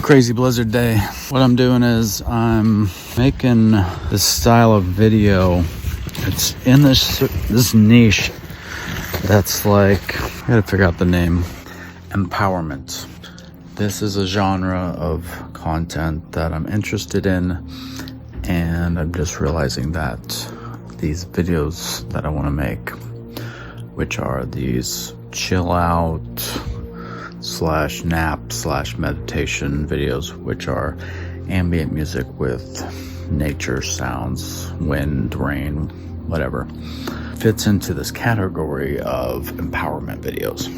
Crazy blizzard day. What I'm doing is I'm making this style of video. It's in this niche that's like, I gotta figure out the name, empowerment. This is a genre of content that I'm interested in, and I'm just realizing that these videos that I want to make, which are these chill out / nap / meditation videos, which are ambient music with nature sounds, wind, rain, whatever, fits into this category of empowerment videos,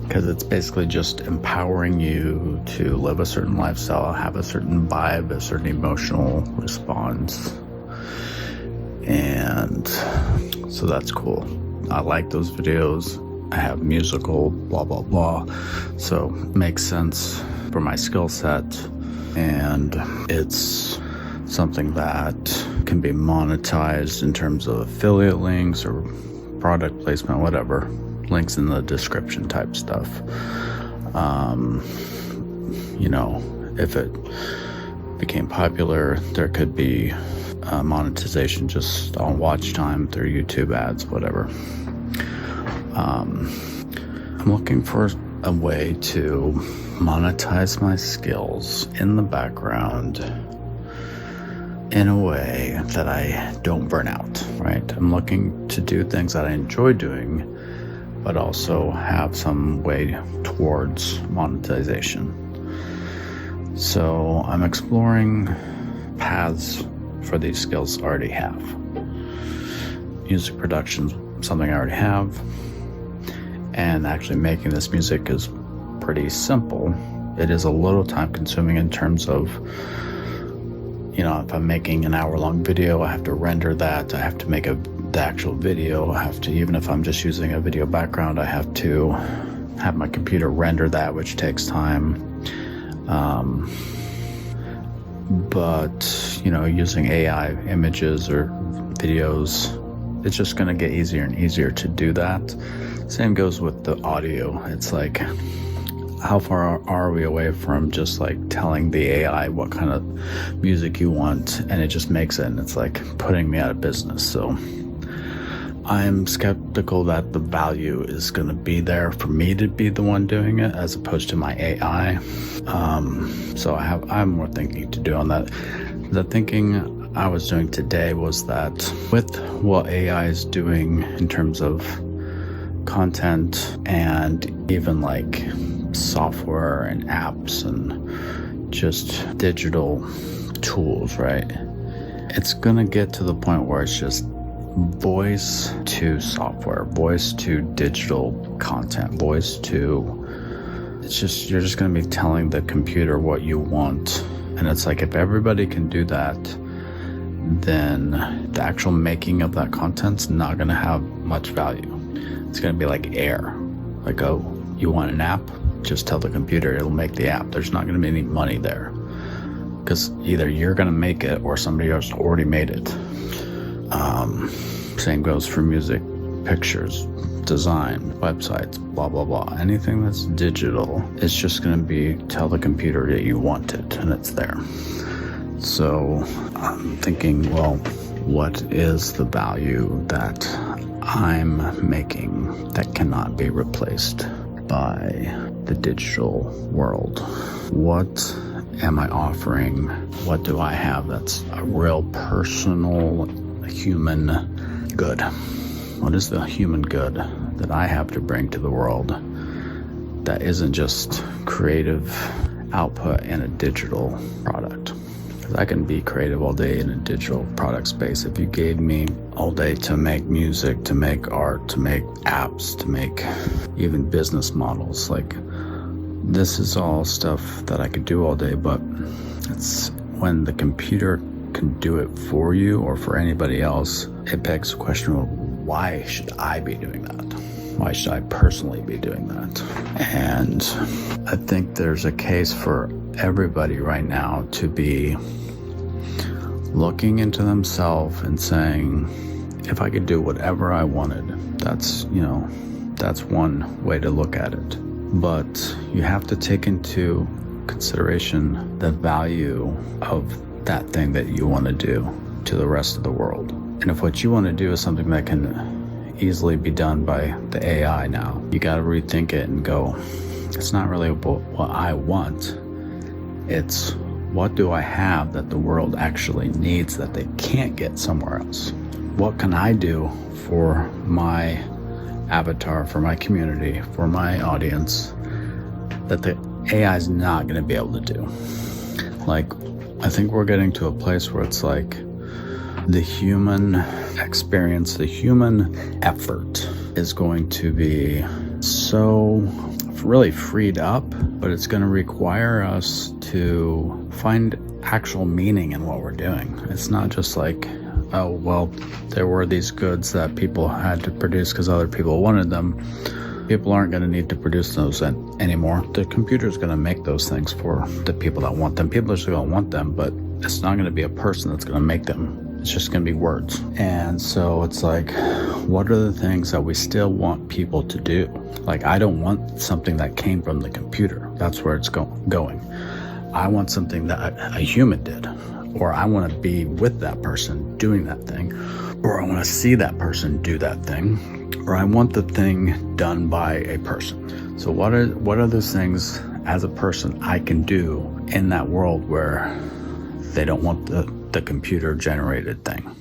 because it's basically just empowering you to live a certain lifestyle, have a certain vibe, a certain emotional response. And so that's cool. I like those videos. I have musical blah blah blah, so it makes sense for my skill set, and it's something that can be monetized in terms of affiliate links or product placement, whatever, links in the description type stuff. If it became popular, there could be monetization just on watch time through YouTube ads, whatever. I'm looking for a way to monetize my skills in the background in a way that I don't burn out, right? I'm looking to do things that I enjoy doing, but also have some way towards monetization. So I'm exploring paths for these skills I already have. Music production's something I already have, and actually making this music is pretty simple. It is a little time consuming in terms of, if I'm making an hour-long video, I have to render that, I have to make the actual video, I have to, even if I'm just using a video background, I have to have my computer render that, which takes time. But using AI images or videos, it's just going to get easier and easier to do that. Same goes with the audio. It's like, how far are we away from just like telling the AI what kind of music you want, and it just makes it, and it's like putting me out of business. So I'm skeptical that the value is going to be there for me to be the one doing it as opposed to my AI. So I have more thinking to do on that. The thinking I was doing today was that with what AI is doing in terms of content and even like software and apps and just digital tools, right? It's gonna get to the point where it's just voice to software, voice to digital content, voice to, you're just gonna be telling the computer what you want. And it's like, if everybody can do that, then the actual making of that content's not gonna have much value. It's gonna be like air. Like, oh, you want an app? Just tell the computer, it'll make the app. There's not gonna be any money there, because either you're gonna make it or somebody else already made it. Same goes for music, pictures, design, websites, blah blah blah. Anything that's digital, it's just gonna be tell the computer that you want it, and it's there. So I'm thinking, well, what is the value that I'm making that cannot be replaced by the digital world? What am I offering? What do I have that's a real personal human good? What is the human good that I have to bring to the world that isn't just creative output in a digital product? I can be creative all day in a digital product space. If you gave me all day to make music, to make art, to make apps, to make even business models, like, this is all stuff that I could do all day, but it's when the computer can do it for you or for anybody else, it begs the question, well, why should I be doing that? Why should I personally be doing that? And I think there's a case for everybody right now to be looking into themselves and saying, if I could do whatever I wanted, that's one way to look at it. But you have to take into consideration the value of that thing that you want to do to the rest of the world. And if what you want to do is something that can easily be done by the AI now, you got to rethink it and go, it's not really what I want. It's what do I have that the world actually needs that they can't get somewhere else? What can I do for my avatar, for my community, for my audience that the AI is not going to be able to do? Like, I think we're getting to a place where it's like the human experience, the human effort is going to be so really freed up, but it's going to require us to find actual meaning in what we're doing. It's not just like, oh, well, there were these goods that people had to produce because other people wanted them. People aren't going to need to produce those anymore. The computer's going to make those things for the people that want them. People are still going to want them, but it's not going to be a person that's going to make them. It's just going to be words. And so it's like, what are the things that we still want people to do? Like, I don't want something that came from the computer. That's where it's going. I want something that a human did, or I want to be with that person doing that thing, or I want to see that person do that thing, or I want the thing done by a person. So what are those things as a person I can do in that world where they don't want the computer generated thing?